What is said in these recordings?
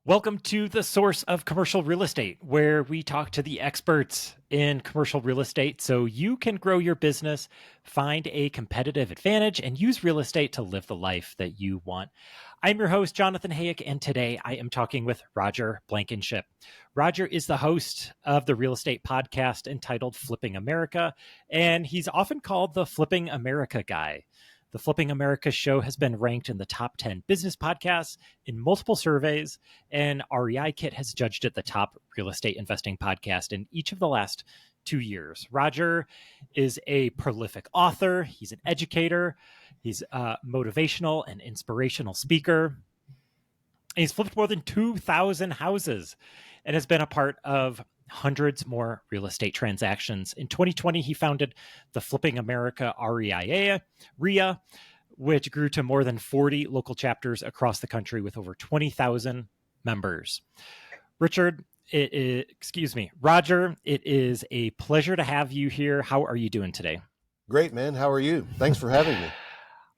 Welcome to the source of commercial real estate, where we talk to the experts in commercial real estate so you can grow your business, find a competitive advantage, and use real estate to live the life that you want. I'm your host, Jonathan Hayek, and today I am talking with Roger Blankenship. Roger is the host of the real estate podcast entitled Flipping America, and he's often called the Flipping America guy. The Flipping America show has been ranked in the top 10 business podcasts in multiple surveys, and REIkit has judged it the top real estate investing podcast in each of the last 2 years. Roger is a prolific author. He's an educator. He's a motivational and inspirational speaker. He's flipped more than 2,000 houses and has been a part of hundreds more real estate transactions. In 2020, he founded the Flipping America REIA, which grew to more than 40 local chapters across the country with over 20,000 members. Roger, it is a pleasure to have you here. How are you doing today? Great, man. How are you? Thanks for having me.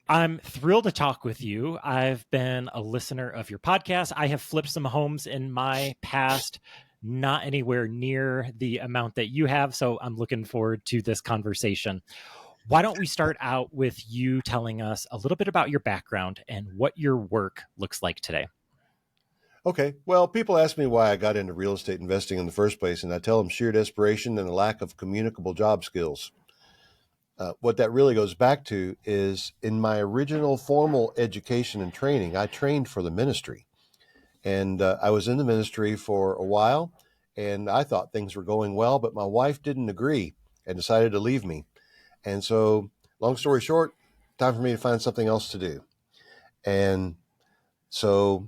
I'm thrilled to talk with you. I've been a listener of your podcast. I have flipped some homes in my past, not anywhere near the amount that you have. So I'm looking forward to this conversation. Why don't we start out with you telling us a little bit about your background and what your work looks like today? Okay. Well, people ask me why I got into real estate investing in the first place, and I tell them sheer desperation and a lack of communicable job skills. What that really goes back to is in my original formal education and training, I trained for the ministry. And I was in the ministry for a while, and I thought things were going well, but my wife didn't agree and decided to leave me. And so, long story short, time for me to find something else to do. And so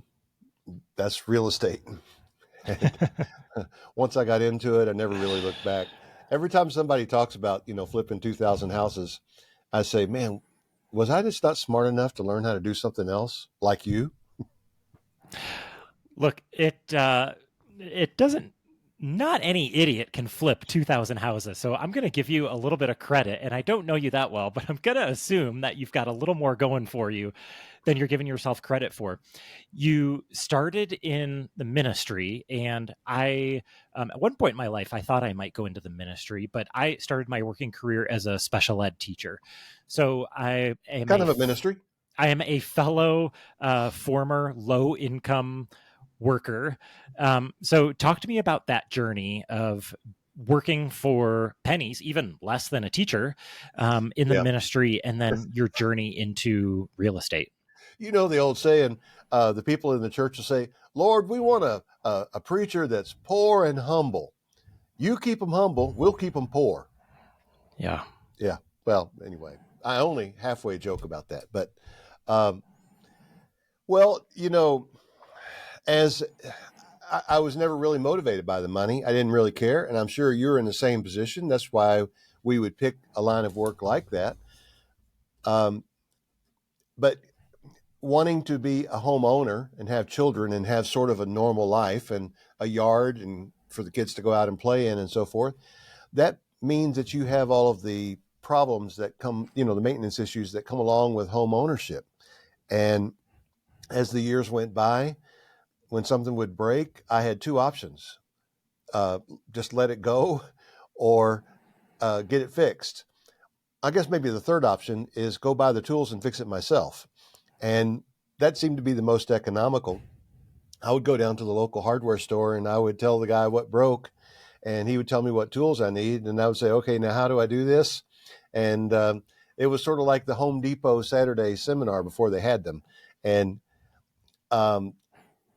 that's real estate. And once I got into it, I never really looked back. Every time somebody talks about, flipping 2,000 houses, I say, man, was I just not smart enough to learn how to do something else like you? Look, it doesn't. Not any idiot can flip 2,000 houses. So I'm going to give you a little bit of credit. And I don't know you that well, but I'm going to assume that you've got a little more going for you than you're giving yourself credit for. You started in the ministry, and I, at one point in my life, I thought I might go into the ministry, but I started my working career as a special ed teacher. So I am Kind of a ministry. I am a fellow former low income worker. So talk to me about that journey of working for pennies, even less than a teacher, in the ministry, and then your journey into real estate. You know the old saying, the people in the church will say, Lord, we want a preacher that's poor and humble. You keep them humble, we'll keep them poor. Yeah. Yeah. Well, anyway, I only halfway joke about that. But, as I was never really motivated by the money, I didn't really care. And I'm sure you're in the same position. That's why we would pick a line of work like that. But wanting to be a homeowner and have children and have sort of a normal life and a yard and for the kids to go out and play in and so forth, that means that you have all of the problems that come, the maintenance issues that come along with home ownership. And as the years went by, when something would break, I had two options. Just let it go or get it fixed. I guess maybe the third option is go buy the tools and fix it myself. And that seemed to be the most economical. I would go down to the local hardware store and I would tell the guy what broke, and he would tell me what tools I need. And I would say, okay, now how do I do this? And it was sort of like the Home Depot Saturday seminar before they had them. And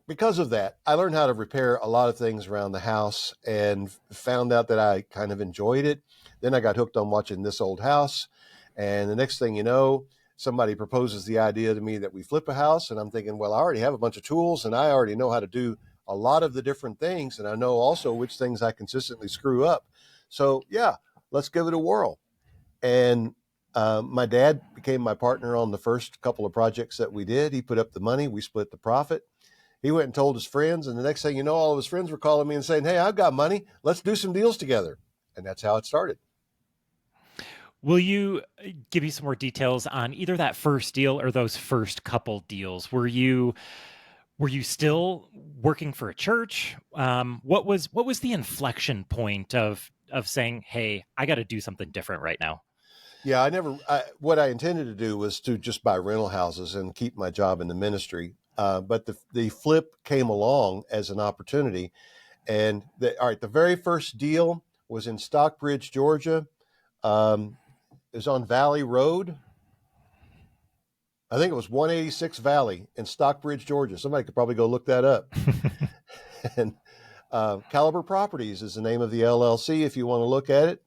because of that, I learned how to repair a lot of things around the house and found out that I kind of enjoyed it. Then I got hooked on watching This Old House. And the next thing you know, somebody proposes the idea to me that we flip a house. And I'm thinking, well, I already have a bunch of tools and I already know how to do a lot of the different things. And I know also which things I consistently screw up. So yeah, let's give it a whirl. And my dad became my partner on the first couple of projects that we did. He put up the money, we split the profit. He went and told his friends, and the next thing you know, all of his friends were calling me and saying, hey, I've got money. Let's do some deals together. And that's how it started. Will you give me some more details on either that first deal or those first couple deals? Were you still working for a church? What was the inflection point of saying, "Hey, I got to do something different right now"? Yeah, what I intended to do was to just buy rental houses and keep my job in the ministry. But the flip came along as an opportunity. And all right, the very first deal was in Stockbridge, Georgia. It was on Valley Road. I think it was 186 Valley in Stockbridge, Georgia. Somebody could probably go look that up. And Caliber Properties is the name of the LLC if you want to look at it.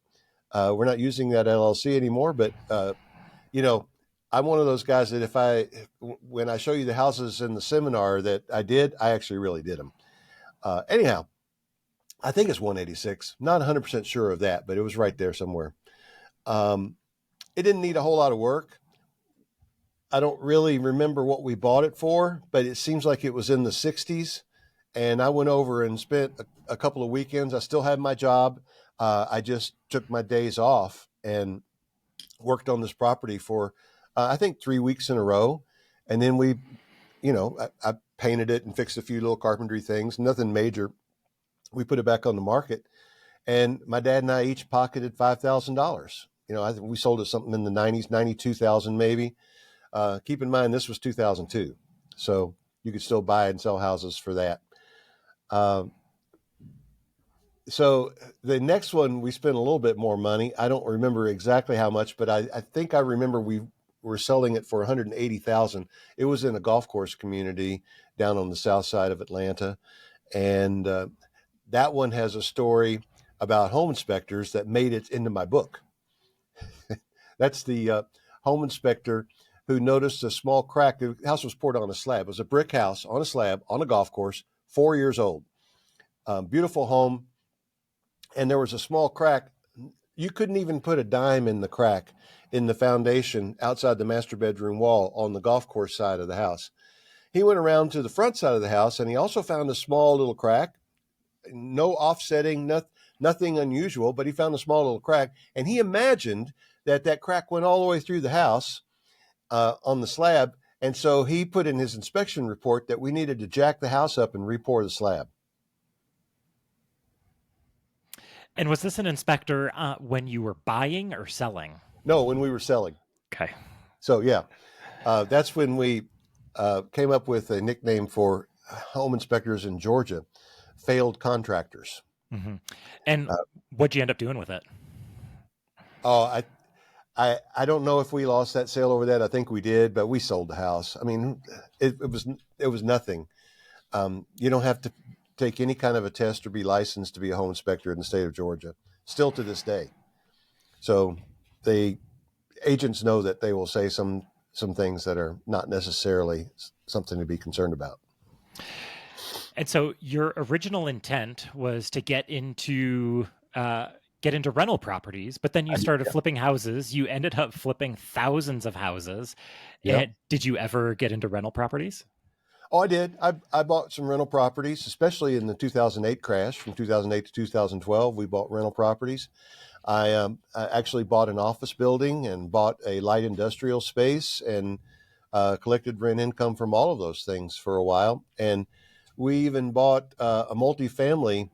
We're not using that LLC anymore, but I'm one of those guys that when I show you the houses in the seminar that I actually really did them. Anyhow, I think it's 186. Not 100% sure of that, but it was right there somewhere. It didn't need a whole lot of work. I don't really remember what we bought it for, but it seems like it was in the 60s. And I went over and spent a couple of weekends. I still had my job. I just took my days off and worked on this property for, I think, 3 weeks in a row. And then I painted it and fixed a few little carpentry things, nothing major. We put it back on the market, and my dad and I each pocketed $5,000. I think we sold it something in the 90s, 92,000 maybe. Keep in mind, this was 2002. So you could still buy and sell houses for that. So the next one, we spent a little bit more money. I don't remember exactly how much, but I think I remember we were selling it for 180,000. It was in a golf course community down on the south side of Atlanta. And that one has a story about home inspectors that made it into my book. That's the home inspector who noticed a small crack. The house was poured on a slab. It was a brick house on a slab on a golf course, 4 years old. Beautiful home. And there was a small crack. You couldn't even put a dime in the crack in the foundation outside the master bedroom wall on the golf course side of the house. He went around to the front side of the house, and he also found a small little crack. No offsetting, nothing unusual, but he found a small little crack. And he imagined that crack went all the way through the house on the slab. And so he put in his inspection report that we needed to jack the house up and re-pour the slab. And was this an inspector when you were buying or selling? No, when we were selling. Okay. So, yeah, that's when we came up with a nickname for home inspectors in Georgia, failed contractors. Mm-hmm. And what'd you end up doing with it? Oh, I don't know if we lost that sale over that. I think we did, but we sold the house. I mean, it was nothing. You don't have to take any kind of a test or be licensed to be a home inspector in the state of Georgia, still to this day. So the agents know that they will say some things that are not necessarily something to be concerned about. And so your original intent was to get into rental properties, but then you started flipping houses. You ended up flipping thousands of houses. Yep. And did you ever get into rental properties? Oh, I did. I bought some rental properties, especially in the 2008 crash. From 2008 to 2012, we bought rental properties. I actually bought an office building and bought a light industrial space and collected rent income from all of those things for a while. And we even bought a multifamily,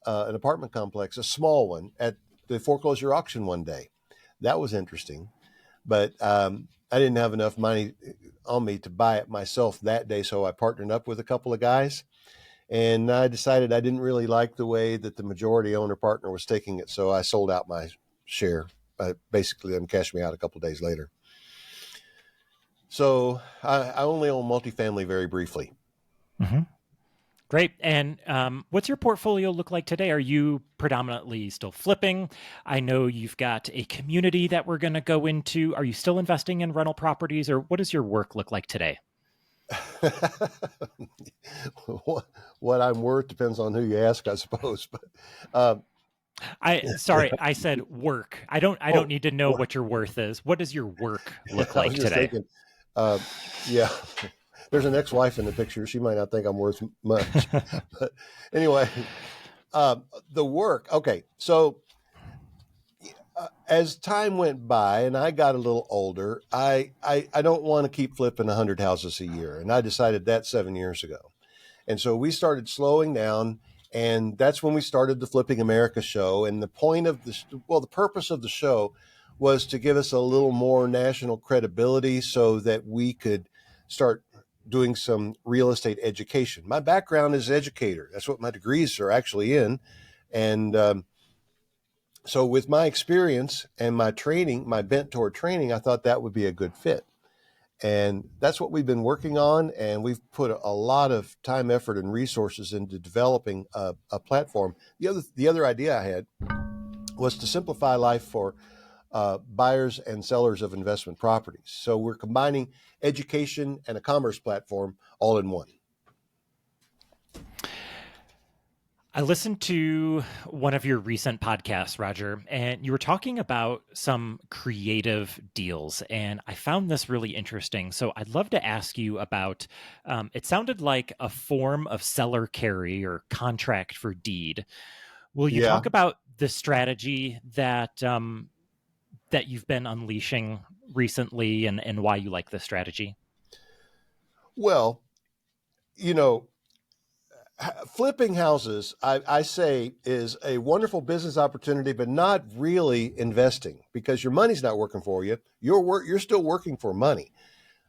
an apartment complex, a small one, at the foreclosure auction one day. That was interesting. But I didn't have enough money on me to buy it myself that day, so I partnered up with a couple of guys. And I decided I didn't really like the way that the majority owner partner was taking it, so I sold out my share. Basically, them cashed me out a couple of days later. So I only own multifamily very briefly. Mm-hmm. Great. And what's your portfolio look like today? Are you predominantly still flipping? I know you've got a community that we're going to go into. Are you still investing in rental properties, or what does your work look like today? What I'm worth depends on who you ask, I suppose. But I said work. I don't need to know what your worth is. What does your work look like today? Thinking, yeah. There's an ex-wife in the picture. She might not think I'm worth much. But anyway, the work. Okay. So as time went by and I got a little older, I don't want to keep flipping 100 houses a year. And I decided that 7 years ago. And so we started slowing down, and that's when we started the Flipping America show. And the point of the purpose of the show was to give us a little more national credibility so that we could start doing some real estate education. My background is educator. That's what my degrees are actually in. And so with my experience and my training, my bent toward training, I thought that would be a good fit. And that's what we've been working on. And we've put a lot of time, effort, and resources into developing a platform. The other idea I had was to simplify life for buyers and sellers of investment properties. So we're combining education and a commerce platform all in one. I listened to one of your recent podcasts, Roger, and you were talking about some creative deals, and I found this really interesting. So I'd love to ask you about, it sounded like a form of seller carry or contract for deed. Will you Yeah. talk about the strategy that that you've been unleashing recently and why you like this strategy? Well, you know, flipping houses, I say, is a wonderful business opportunity, but not really investing because your money's not working for you. You're still working for money.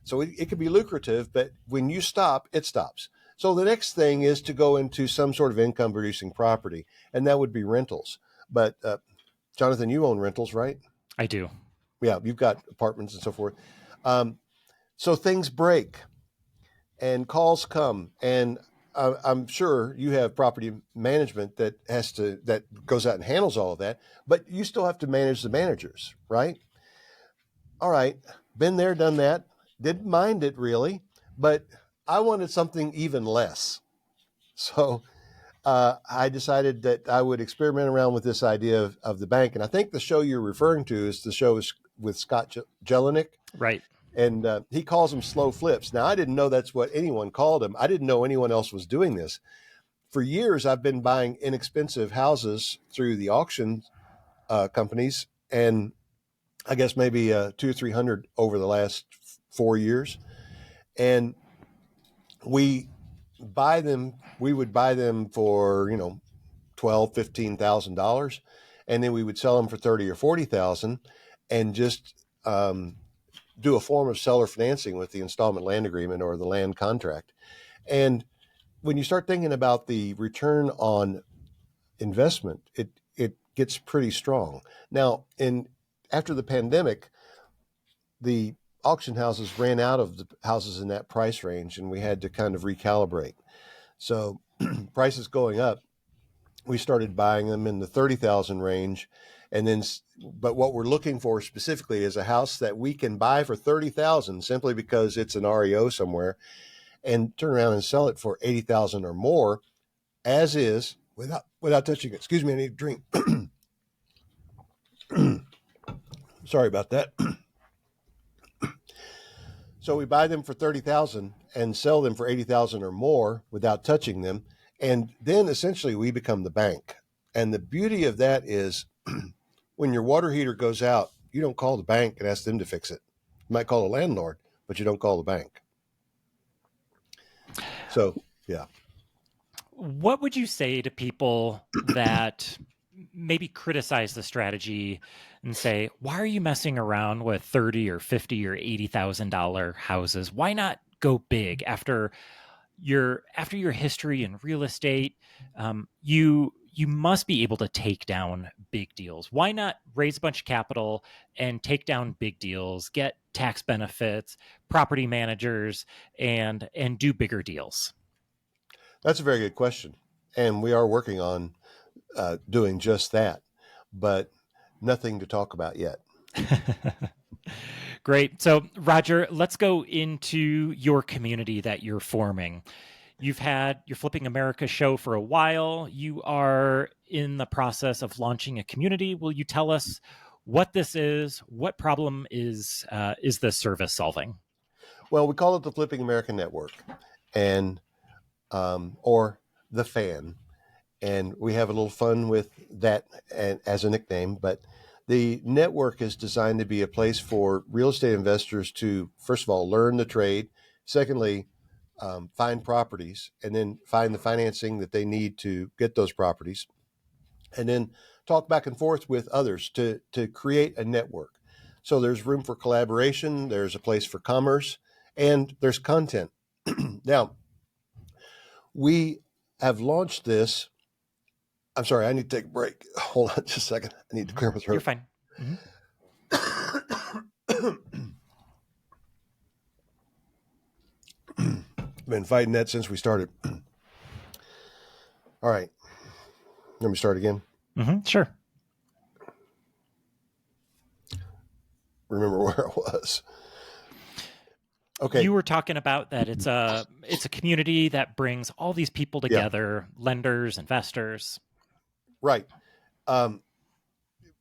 So it can be lucrative, but when you stop, it stops. So the next thing is to go into some sort of income producing property, and that would be rentals. But Jonathan, you own rentals, right? I do. Yeah, you've got apartments and so forth. So things break and calls come, and I'm sure you have property management that goes out and handles all of that, but you still have to manage the managers, right? All right, been there, done that. Didn't mind it really, but I wanted something even less. So I decided that I would experiment around with this idea of the bank. And I think the show you're referring to is the show with Scott Jelinek. Right. And he calls them slow flips. Now, I didn't know that's what anyone called them. I didn't know anyone else was doing this. For years, I've been buying inexpensive houses through the auction companies, and I guess maybe 200 or 300 over the last 4 years. And we would buy them for, $12,000, $15,000, and then we would sell them for 30 or 40,000 and just do a form of seller financing with the installment land agreement or the land contract. And when you start thinking about the return on investment, it gets pretty strong. Now, after the pandemic, the auction houses ran out of the houses in that price range, and we had to kind of recalibrate. So prices going up, we started buying them in the 30,000 range. And then, but what we're looking for specifically is a house that we can buy for 30,000 simply because it's an REO somewhere, and turn around and sell it for 80,000 or more as is without touching it. Excuse me, I need a drink. Sorry about that. So we buy them for 30,000 and sell them for 80,000 or more without touching them. And then essentially we become the bank. And the beauty of that is when your water heater goes out, you don't call the bank and ask them to fix it. You might call a landlord, but you don't call the bank. So, yeah. What would you say to people that maybe criticize the strategy and say, why are you messing around with 30 or 50 or $80,000 houses? Why not go big after your history in real estate? You must be able to take down big deals. Why not raise a bunch of capital and take down big deals, get tax benefits, property managers, and do bigger deals? That's a very good question. And we are working on doing just that, but nothing to talk about yet. Great. So, Roger, let's go into your community that you're forming. You've had your Flipping America show for a while. You are in the process of launching a community. Will you tell us what this is? What problem is this service solving? Well, we call it the Flipping America Network, and or the Fan, and we have a little fun with that as a nickname. But the network is designed to be a place for real estate investors to, first of all, learn the trade. Secondly, find properties and then find the financing that they need to get those properties, and then talk back and forth with others to create a network. So there's room for collaboration, there's a place for commerce, and there's content. Now, we have launched this. I'm sorry, I need to take a break. Hold on just a second. I need to clear my throat. You're fine. Been fighting that since we started. All right. Let me start again. Sure. Remember where I was. Okay. You were talking about that it's a community that brings all these people together, lenders, investors. Right.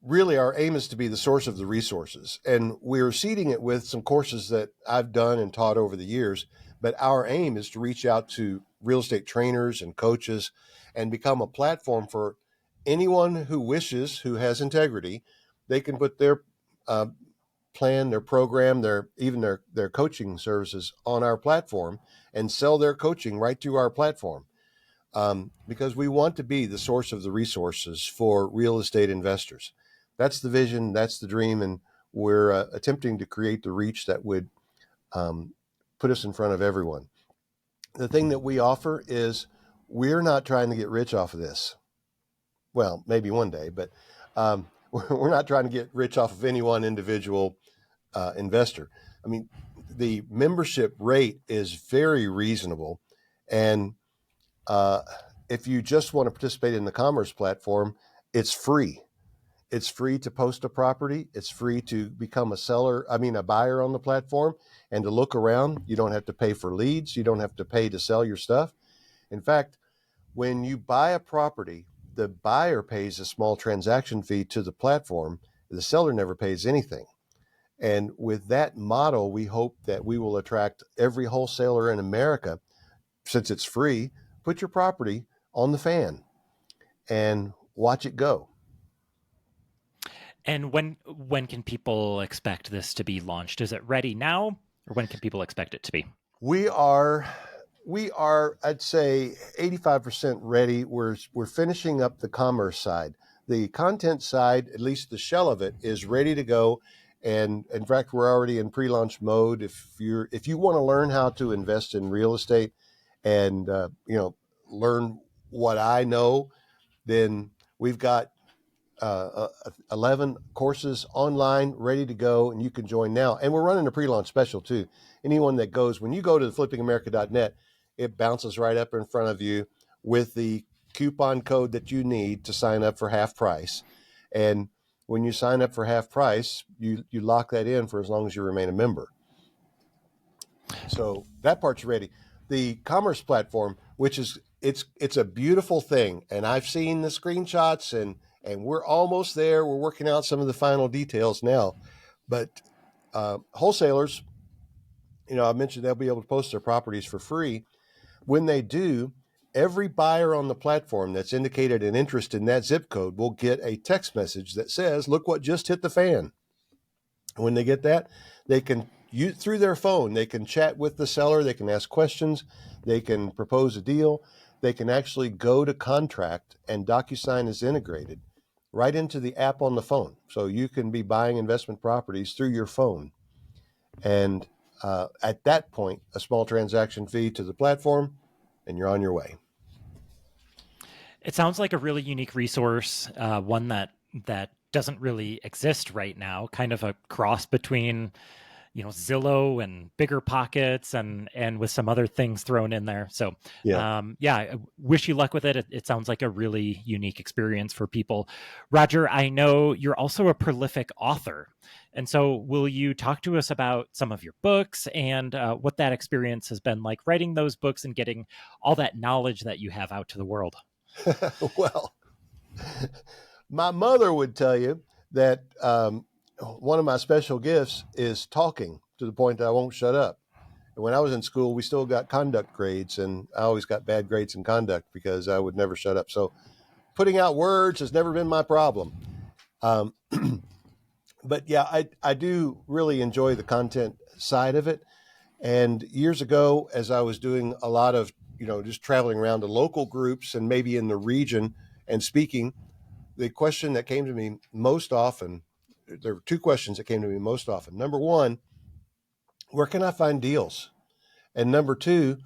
Really, our aim is to be the source of the resources. And we're seeding it with some courses that I've done and taught over the years. But our aim is to reach out to real estate trainers and coaches and become a platform for anyone who wishes, who has integrity. They can put their plan, their program, their coaching services on our platform and sell their coaching right through our platform. Because we want to be the source of the resources for real estate investors. That's the vision, that's the dream, and we're attempting to create the reach that would put us in front of everyone. The thing that we offer is we're not trying to get rich off of this. Well, maybe one day, but we're not trying to get rich off of any one individual investor. I mean, the membership rate is very reasonable. And if you just want to participate in the commerce platform, it's free. It's free to post a property. It's free to become a buyer on the platform and to look around. You don't have to pay for leads. You don't have to pay to sell your stuff. In fact, when you buy a property, the buyer pays a small transaction fee to the platform. The seller never pays anything. And with that model, we hope that we will attract every wholesaler in America, since it's free. Put your property on the fan and watch it go. And when can people expect this to be launched? Is it ready now, or when can people expect it to be? We are, I'd say 85% ready. We're finishing up the commerce side. The content side, at least the shell of it, is ready to go. And in fact, we're already in pre-launch mode. If you want to learn how to invest in real estate and learn what I know, then we've got 11 courses online ready to go, and you can join now. And we're running a pre-launch special too. Anyone that goes, when you go to the flippingamerica.net, it bounces right up in front of you with the coupon code that you need to sign up for half price. And when you sign up for half price, you lock that in for as long as you remain a member. So that part's ready. The commerce platform, which is it's a beautiful thing, and I've seen the screenshots, and we're almost there. We're working out some of the final details now. But wholesalers, I mentioned they'll be able to post their properties for free. When they do, every buyer on the platform that's indicated an interest in that zip code will get a text message that says, "Look what just hit the fan." When they get that, they can through their phone, they can chat with the seller, they can ask questions, they can propose a deal, they can actually go to contract, and DocuSign is integrated right into the app on the phone. So you can be buying investment properties through your phone. And at that point, a small transaction fee to the platform, and you're on your way. It sounds like a really unique resource, one that doesn't really exist right now, kind of a cross between Zillow and Bigger Pockets and with some other things thrown in there. So I wish you luck with it. It sounds like a really unique experience for people. Roger, I know you're also a prolific author. And so will you talk to us about some of your books and what that experience has been like writing those books and getting all that knowledge that you have out to the world? Well, my mother would tell you that one of my special gifts is talking to the point that I won't shut up. And when I was in school, we still got conduct grades, and I always got bad grades in conduct because I would never shut up. So putting out words has never been my problem. But yeah, I do really enjoy the content side of it. And years ago, as I was doing a lot of, just traveling around to local groups and maybe in the region and speaking, the question that came to me most often, there were two questions that came to me most often. Number one, where can I find deals? And number two,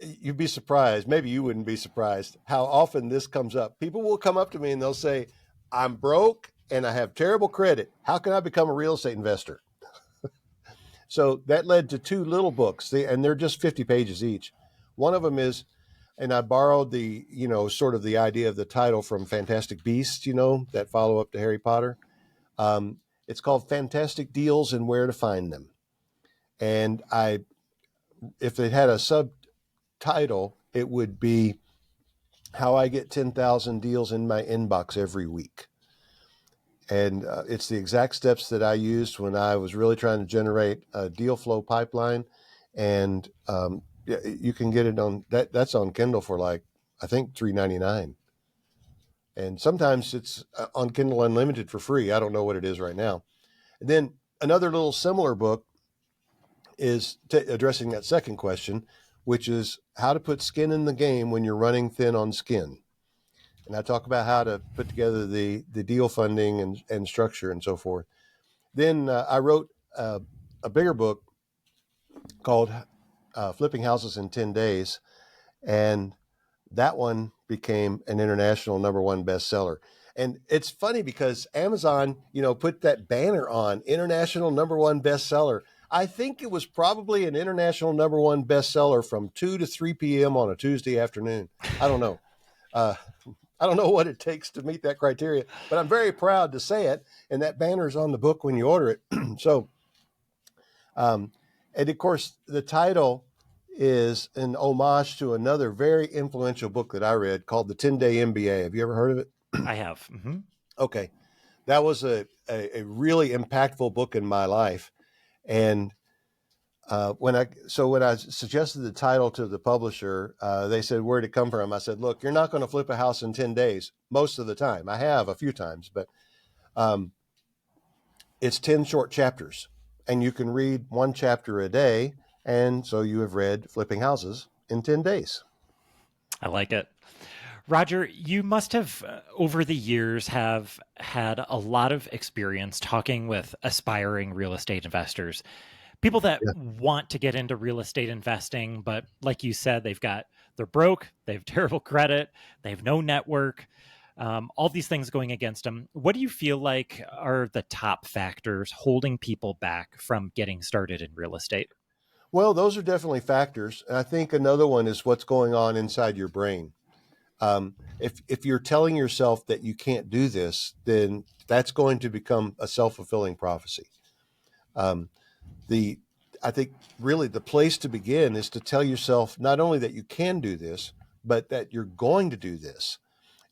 you'd be surprised, maybe you wouldn't be surprised, how often this comes up. People will come up to me and they'll say, I'm broke and I have terrible credit. How can I become a real estate investor? So that led to two little books, and they're just 50 pages each. One of them is, and I borrowed the, sort of the idea of the title from Fantastic Beasts, that follow up to Harry Potter. It's called Fantastic Deals and Where to Find Them. And if it had a subtitle, it would be How I Get 10,000 Deals in My Inbox Every Week. And it's the exact steps that I used when I was really trying to generate a deal flow pipeline. And you can get it on that's on Kindle for like, I think $3.99. And sometimes it's on Kindle Unlimited for free. I don't know what it is right now. And then another little similar book is addressing that second question, which is how to put skin in the game when you're running thin on skin. And I talk about how to put together the deal funding and structure and so forth. Then I wrote a bigger book called Flipping Houses in 10 Days. And that one became an international #1 bestseller. And it's funny because Amazon, put that banner on international #1 bestseller. I think it was probably an international #1 bestseller from 2 to 3 p.m. on a Tuesday afternoon. I don't know. I don't know what it takes to meet that criteria, but I'm very proud to say it. And that banner is on the book when you order it. So, and of course, the title is an homage to another very influential book that I read called The 10-Day MBA. Have you ever heard of it? I have. Mm-hmm. Okay. That was a really impactful book in my life. And when I suggested the title to the publisher, they said, where'd it come from? I said, look, you're not going to flip a house in 10 days most of the time. I have a few times, but it's 10 short chapters and you can read one chapter a day. And so you have read Flipping Houses in 10 days. I like it. Roger, you must have, over the years, have had a lot of experience talking with aspiring real estate investors. People that Yeah. want to get into real estate investing, but like you said, they're broke, they have terrible credit, they have no network, all these things going against them. What do you feel like are the top factors holding people back from getting started in real estate? Well, those are definitely factors. And I think another one is what's going on inside your brain. If you're telling yourself that you can't do this, then that's going to become a self-fulfilling prophecy. Um, I think really the place to begin is to tell yourself not only that you can do this, but that you're going to do this.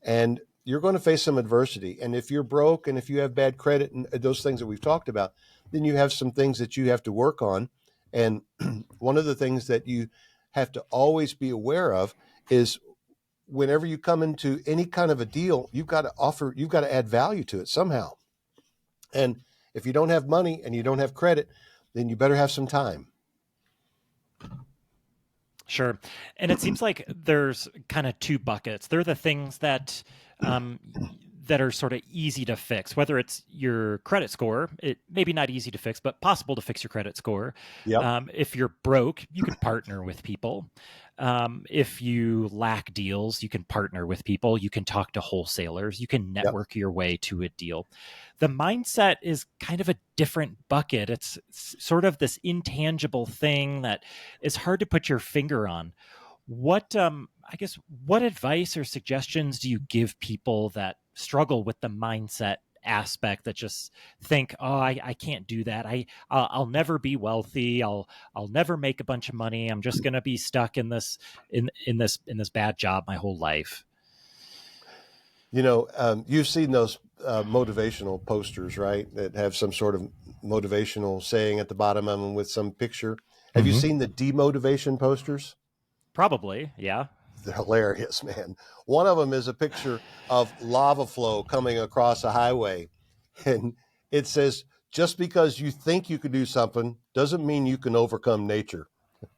And you're going to face some adversity. And if you're broke and if you have bad credit and those things that we've talked about, then you have some things that you have to work on. And one of the things that you have to always be aware of is whenever you come into any kind of a deal, you've got to add value to it somehow. And if you don't have money and you don't have credit, then you better have some time. Sure. And it seems like there's kind of two buckets. They're the things that um, that are sort of easy to fix, whether it's your credit score, it maybe not easy to fix, but possible to fix your credit score. Yep. If you're broke, you can partner with people. If you lack deals, you can partner with people. You can talk to wholesalers. You can Yep. network your way to a deal. The mindset is kind of a different bucket. It's sort of this intangible thing that is hard to put your finger on. What advice or suggestions do you give people that struggle with the mindset aspect, that just think, oh, I can't do that. I'll never be wealthy. I'll never make a bunch of money. I'm just going to be stuck in this bad job my whole life. You've seen those motivational posters, right? That have some sort of motivational saying at the bottom of them with some picture. Have you Mm-hmm. seen the demotivation posters? Probably, yeah. They're hilarious, man. One of them is a picture of lava flow coming across a highway, and it says, just because you think you can do something doesn't mean you can overcome nature.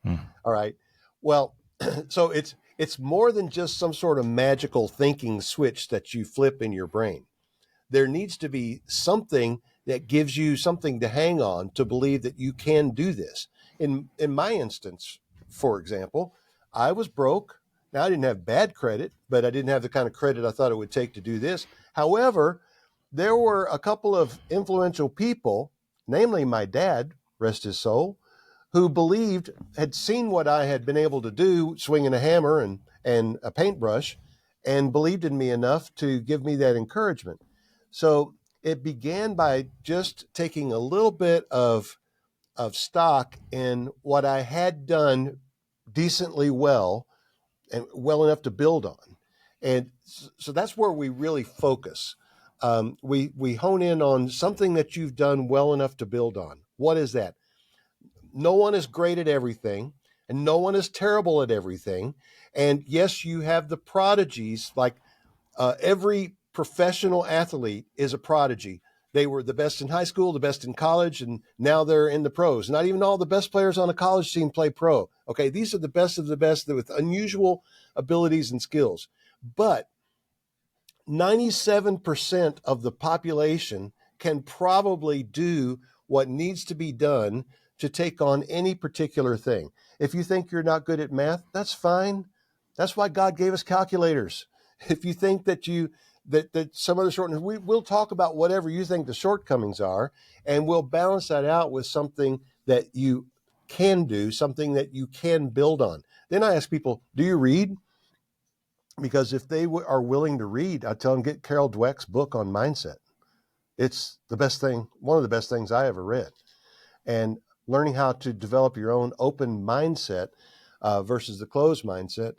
Mm. All right. Well, so it's more than just some sort of magical thinking switch that you flip in your brain. There needs to be something that gives you something to hang on to believe that you can do this. In my instance, for example, I was broke. Now, I didn't have bad credit, but I didn't have the kind of credit I thought it would take to do this. However, there were a couple of influential people, namely my dad, rest his soul, who believed, had seen what I had been able to do swinging a hammer and a paintbrush, and believed in me enough to give me that encouragement. So it began by just taking a little bit of stock in what I had done decently well and well enough to build on. And so that's where we really focus. We hone in on something that you've done well enough to build on. What is that? No one is great at everything, and no one is terrible at everything. And yes, you have the prodigies, like every professional athlete is a prodigy. They were the best in high school, the best in college, and now they're in the pros. Not even all the best players on a college team play pro. Okay, these are the best of the best with unusual abilities and skills. But 97% of the population can probably do what needs to be done to take on any particular thing. If you think you're not good at math, that's fine. That's why God gave us calculators. If you think that that some other shortness, we'll talk about whatever you think the shortcomings are, and we'll balance that out with something that you can do, something that you can build on. Then I ask people, do you read? Because if they are willing to read, I tell them, get Carol Dweck's book on mindset. It's the best thing, one of the best things I ever read. And learning how to develop your own open mindset versus the closed mindset,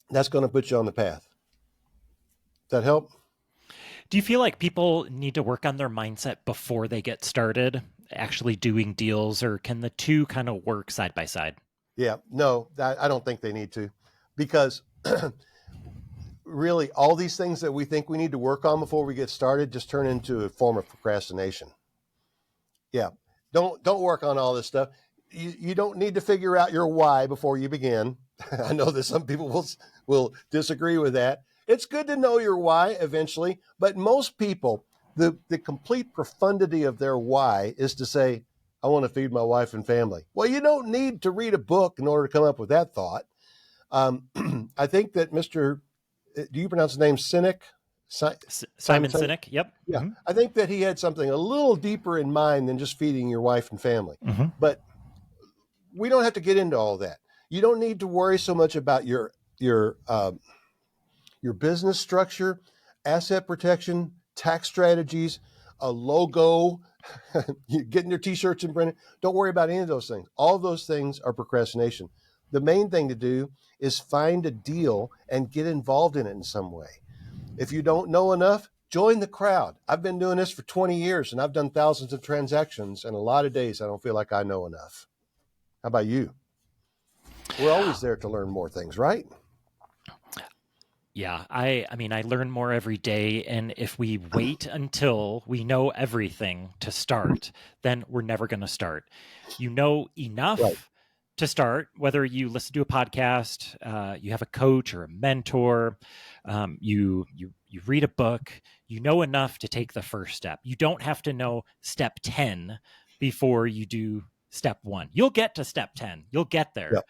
that's going to put you on the path. Does that help? Do you feel like people need to work on their mindset before they get started actually doing deals, or can the two kind of work side by side? Yeah, no, I don't think they need to, because really all these things that we think we need to work on before we get started just turn into a form of procrastination. Yeah, don't work on all this stuff. You don't need to figure out your why before you begin. I know that some people will disagree with that. It's good to know your why eventually, but most people, the complete profundity of their why is to say, I want to feed my wife and family. Well, you don't need to read a book in order to come up with that thought. I think that do you pronounce his name Sinek? Simon Simon Sinek? Sinek. Yep. Yeah, Mm-hmm. I think that he had something a little deeper in mind than just feeding your wife and family. Mm-hmm. But we don't have to get into all that. You don't need to worry so much about your business structure, asset protection, tax strategies, a logo, getting your t-shirts and printed. Don't worry about any of those things. All of those things are procrastination. The main thing to do is find a deal and get involved in it in some way. If you don't know enough, join the crowd. I've been doing this for 20 years and I've done thousands of transactions, and a lot of days I don't feel like I know enough. How about you? We're always there to learn more things, right? Yeah, I mean, I learn more every day, and if we wait until we know everything to start, then we're never going to start. You know Right. enough to start, whether you listen to a podcast, you have a coach or a mentor, you read a book, you know enough to take the first step. You don't have to know step 10 before you do step 1. You'll get to step 10. You'll get there. Yep.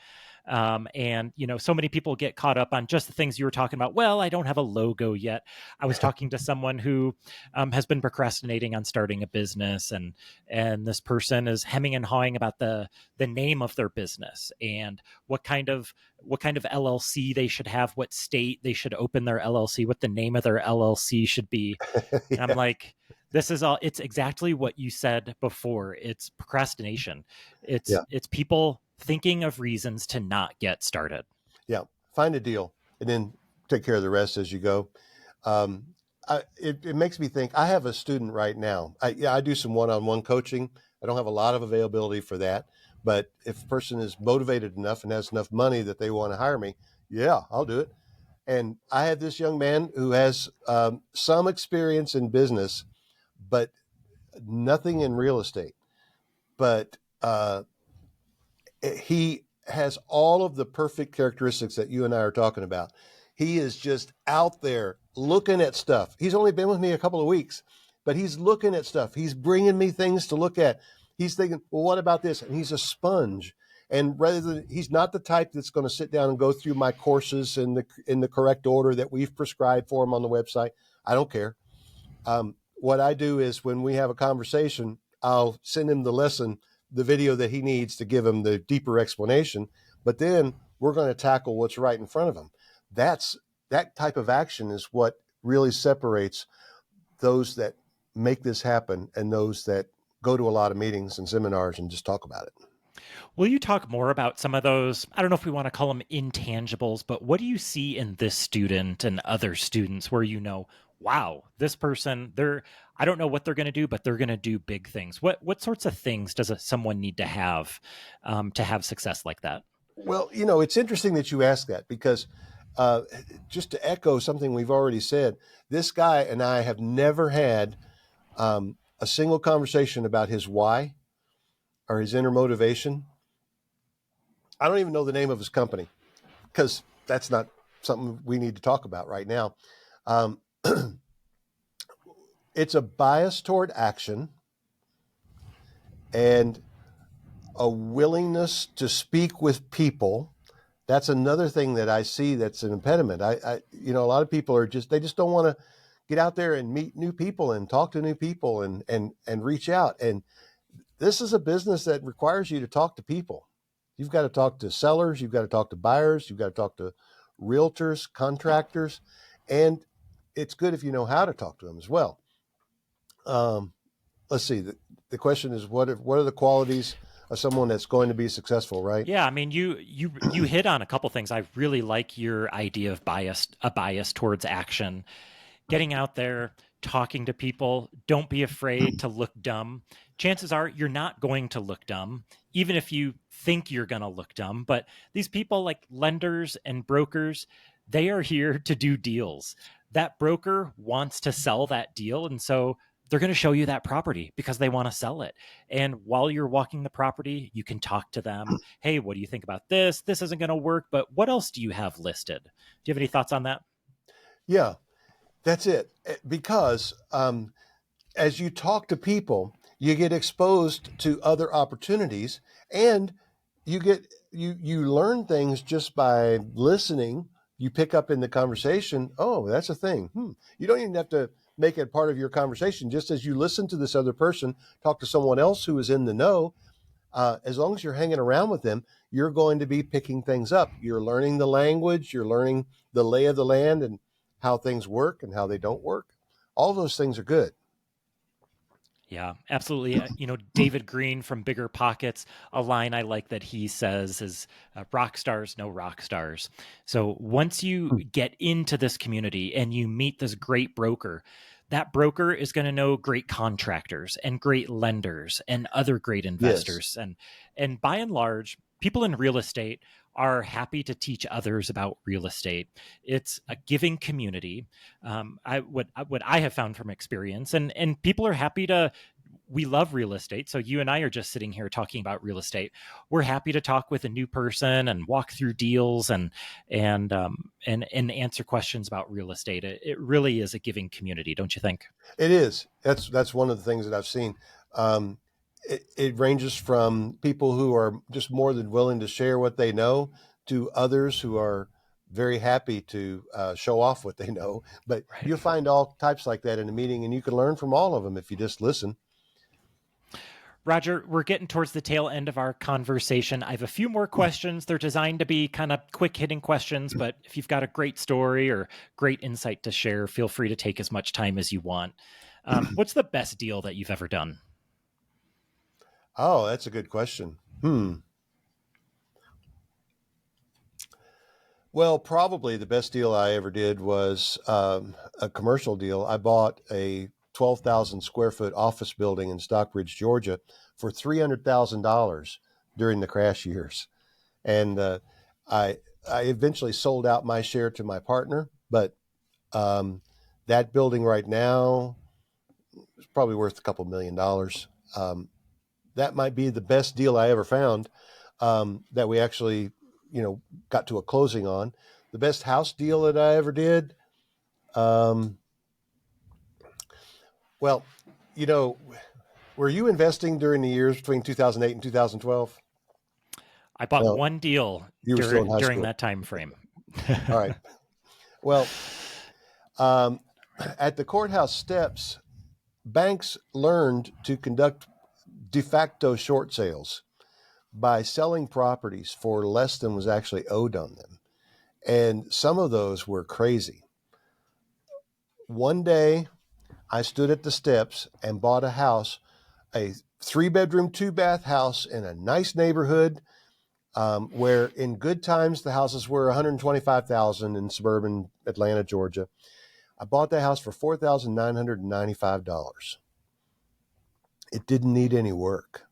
And, so many people get caught up on just the things you were talking about. Well, I don't have a logo yet. I was talking to someone who has been procrastinating on starting a business, and this person is hemming and hawing about the name of their business and what kind of LLC they should have, what state they should open their LLC, what the name of their LLC should be. And I'm Yeah. like, it's exactly what you said before. It's procrastination. Yeah. It's people thinking of reasons to not get started. Yeah. Find a deal and then take care of the rest as you go. It makes me think. I have a student right now. I do some one-on-one coaching. I don't have a lot of availability for that, but if a person is motivated enough and has enough money that they want to hire me, yeah, I'll do it. And I have this young man who has some experience in business, but nothing in real estate, but he has all of the perfect characteristics that you and I are talking about. He is just out there looking at stuff. He's only been with me a couple of weeks, but he's looking at stuff. He's bringing me things to look at. He's thinking, well, what about this? And he's a sponge. And rather than, he's not the type that's going to sit down and go through my courses in the correct order that we've prescribed for him on the website. I don't care. What I do is when we have a conversation, I'll send him the video that he needs to give him the deeper explanation. But then we're going to tackle what's right in front of him. That type of action is what really separates those that make this happen and those that go to a lot of meetings and seminars and just talk about it. Will you talk more about some of those? I don't know if we want to call them intangibles, but what do you see in this student and other students where you know, wow, this person, I don't know what they're going to do, but they're going to do big things. What sorts of things does someone need to have success like that? Well, it's interesting that you ask that because just to echo something we've already said, this guy and I have never had a single conversation about his why or his inner motivation. I don't even know the name of his company because that's not something we need to talk about right now. It's a bias toward action and a willingness to speak with people. That's another thing that I see that's an impediment. A lot of people they just don't want to get out there and meet new people and talk to new people and reach out. And this is a business that requires you to talk to people. You've got to talk to sellers. You've got to talk to buyers. You've got to talk to realtors, contractors, and it's good if you know how to talk to them as well. Let's see. The question is, what are the qualities of someone that's going to be successful, right? Yeah, I mean, you hit on a couple things. I really like your idea of a bias towards action. Getting out there, talking to people. Don't be afraid to look dumb. Chances are you're not going to look dumb, even if you think you're going to look dumb. But these people, like lenders and brokers, they are here to do deals. That broker wants to sell that deal. And so they're going to show you that property because they want to sell it. And while you're walking the property, you can talk to them. Hey, what do you think about this? This isn't going to work, but what else do you have listed? Do you have any thoughts on that? Yeah, that's it. Because as you talk to people, you get exposed to other opportunities, and you learn things just by listening. You pick up in the conversation, oh, that's a thing. You don't even have to make it part of your conversation. Just as you listen to this other person talk to someone else who is in the know, as long as you're hanging around with them, you're going to be picking things up. You're learning the language, you're learning the lay of the land and how things work and how they don't work. All those things are good. Yeah, absolutely. David Green from Bigger Pockets, a line I like that he says is rock stars, no rock stars. So once you get into this community and you meet this great broker, that broker is going to know great contractors and great lenders and other great investors. Yes. And by and large, people in real estate are happy to teach others about real estate. It's a giving community. What I have found from experience, and people are happy to. We love real estate, so you and I are just sitting here talking about real estate. We're happy to talk with a new person and walk through deals and answer questions about real estate. It really is a giving community, don't you think? It is. That's one of the things that I've seen. It ranges from people who are just more than willing to share what they know to others who are very happy to show off what they know. But Right. you'll find all types like that in a meeting, and you can learn from all of them if you just listen. Roger, we're getting towards the tail end of our conversation. I have a few more questions. They're designed to be kind of quick hitting questions, but if you've got a great story or great insight to share, feel free to take as much time as you want. What's the best deal that you've ever done? Oh, that's a good question. Well, probably the best deal I ever did was a commercial deal. I bought a 12,000 square foot office building in Stockbridge, Georgia for $300,000 during the crash years. And I, I eventually sold out my share to my partner, but that building right now, It's probably worth a couple $1 million. That might be the best deal I ever found, that we actually, got to a closing on. The best house deal that I ever did. Well, you know, were you investing during the years between 2008 and 2012? I bought No, one deal you were still in high during school. that time frame. All right. Well, at the courthouse steps, banks learned to conduct de facto short sales by selling properties for less than was actually owed on them. And some of those were crazy. One day, I stood at the steps and bought a house, a 3-bedroom, 2-bath house in a nice neighborhood, where in good times the houses were $125,000 in suburban Atlanta, Georgia. I bought that house for $4,995. It didn't need any work.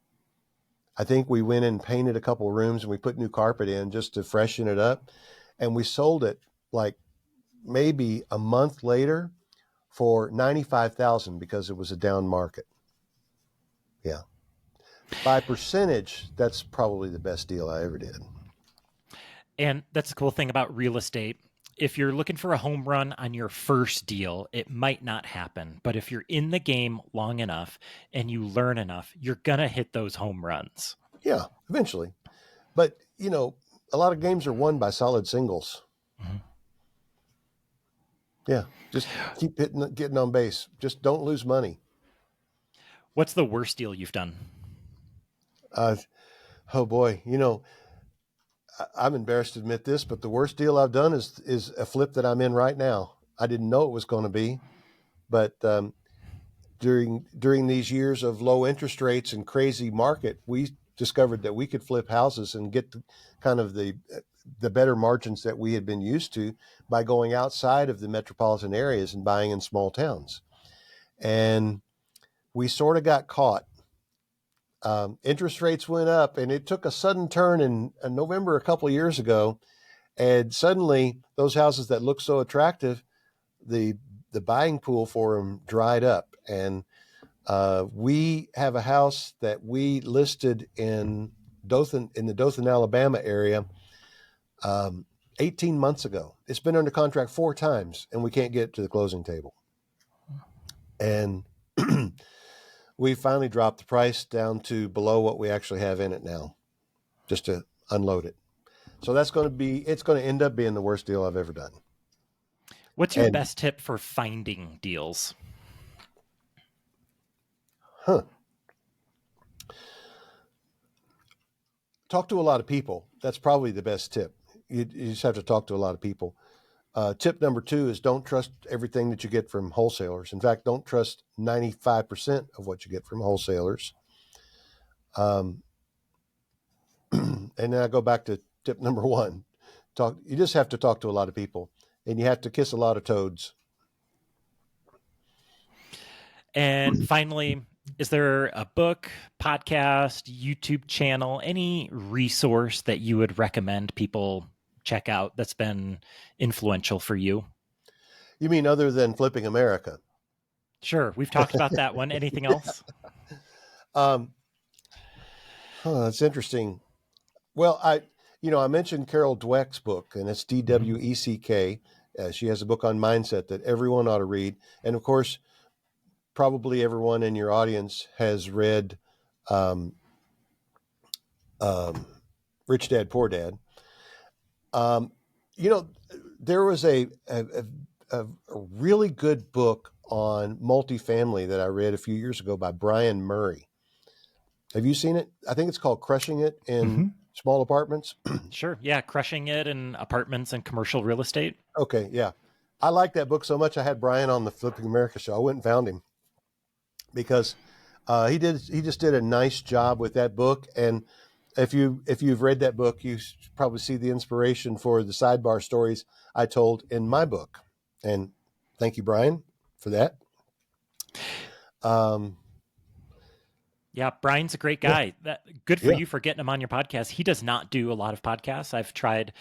I think we went and painted a couple of rooms and we put new carpet in just to freshen it up. And we sold it like maybe a month later for $95,000 because it was a down market. Yeah. By percentage, that's probably the best deal I ever did. And that's the cool thing about real estate. If you're looking for a home run on your first deal, it might not happen. But if you're in the game long enough and you learn enough, you're going to hit those home runs. Yeah, eventually. But, a lot of games are won by solid singles. Mm-hmm. Yeah, just keep getting on base. Just don't lose money. What's the worst deal you've done? Oh boy, I'm embarrassed to admit this, but the worst deal I've done is a flip that I'm in right now. I didn't know it was going to be, but during these years of low interest rates and crazy market, we discovered that we could flip houses and get kind of the better margins that we had been used to by going outside of the metropolitan areas and buying in small towns. And we sort of got caught. Interest rates went up, and it took a sudden turn in November a couple of years ago. And suddenly, those houses that looked so attractive, the buying pool for them dried up. And we have a house that we listed in the Dothan, Alabama area, 18 months ago. It's been under contract 4 times, and we can't get to the closing table. And we finally dropped the price down to below what we actually have in it now, just to unload it. So it's going to end up being the worst deal I've ever done. What's your best tip for finding deals? Talk to a lot of people. That's probably the best tip. You just have to talk to a lot of people. Tip number 2 is don't trust everything that you get from wholesalers. In fact, don't trust 95% of what you get from wholesalers. And then I go back to tip number 1. You just have to talk to a lot of people, and you have to kiss a lot of toads. And finally, is there a book, podcast, YouTube channel, any resource that you would recommend people check out that's been influential for you? You mean other than Flipping America? Sure. We've talked about that one. Anything else? That's interesting. Well, I mentioned Carol Dweck's book, and it's Dweck. She has a book on mindset that everyone ought to read. And of course, probably everyone in your audience has read Rich Dad, Poor Dad. There was a really good book on multifamily that I read a few years ago by Brian Murray. Have you seen it? I think it's called Crushing It in Small Apartments. Sure. Yeah. Crushing It in Apartments and Commercial Real Estate. Okay. Yeah. I like that book so much. I had Brian on the Flipping America show. I went and found him because he just did a nice job with that book. And if you've read that book, you probably see the inspiration for the sidebar stories I told in my book. And thank you, Brian, for that. Yeah, Brian's a great guy. Good for you for getting him on your podcast. He does not do a lot of podcasts. I've tried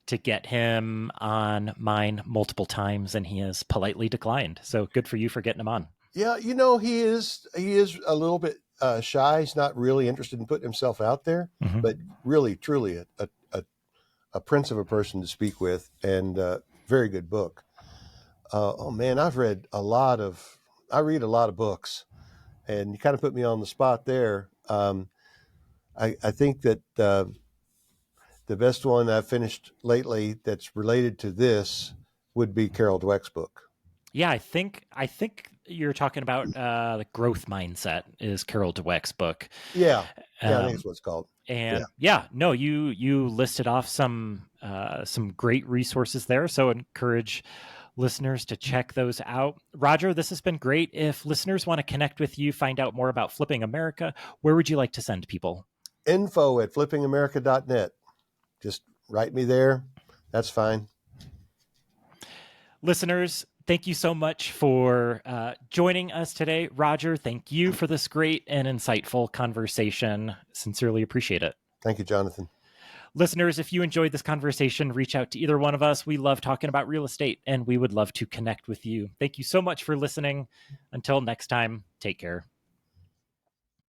to get him on mine multiple times, and he has politely declined. So good for you for getting him on. Yeah, he is a little bit shy. He's not really interested in putting himself out there, Hmm. but really, truly a prince of a person to speak with, and very good book. Oh man, I read a lot of books, and you kind of put me on the spot there. I think that the best one I've finished lately that's related to this would be Carol Dweck's book. Yeah, I think you're talking about the growth mindset is Carol Dweck's book. Yeah, yeah, I think Um, that's what it's called. Yeah. and yeah, no, you listed off some great resources there. So encourage listeners to check those out. Roger, this has been great. If listeners want to connect with you, find out more about Flipping America, where would you like to send people? Info@flippingamerica.net. Just write me there. That's fine. Listeners, thank you so much for joining us today. Roger, thank you for this great and insightful conversation. Sincerely appreciate it. Thank you, Jonathan. Listeners, if you enjoyed this conversation, reach out to either one of us. We love talking about real estate and we would love to connect with you. Thank you so much for listening. Until next time, take care.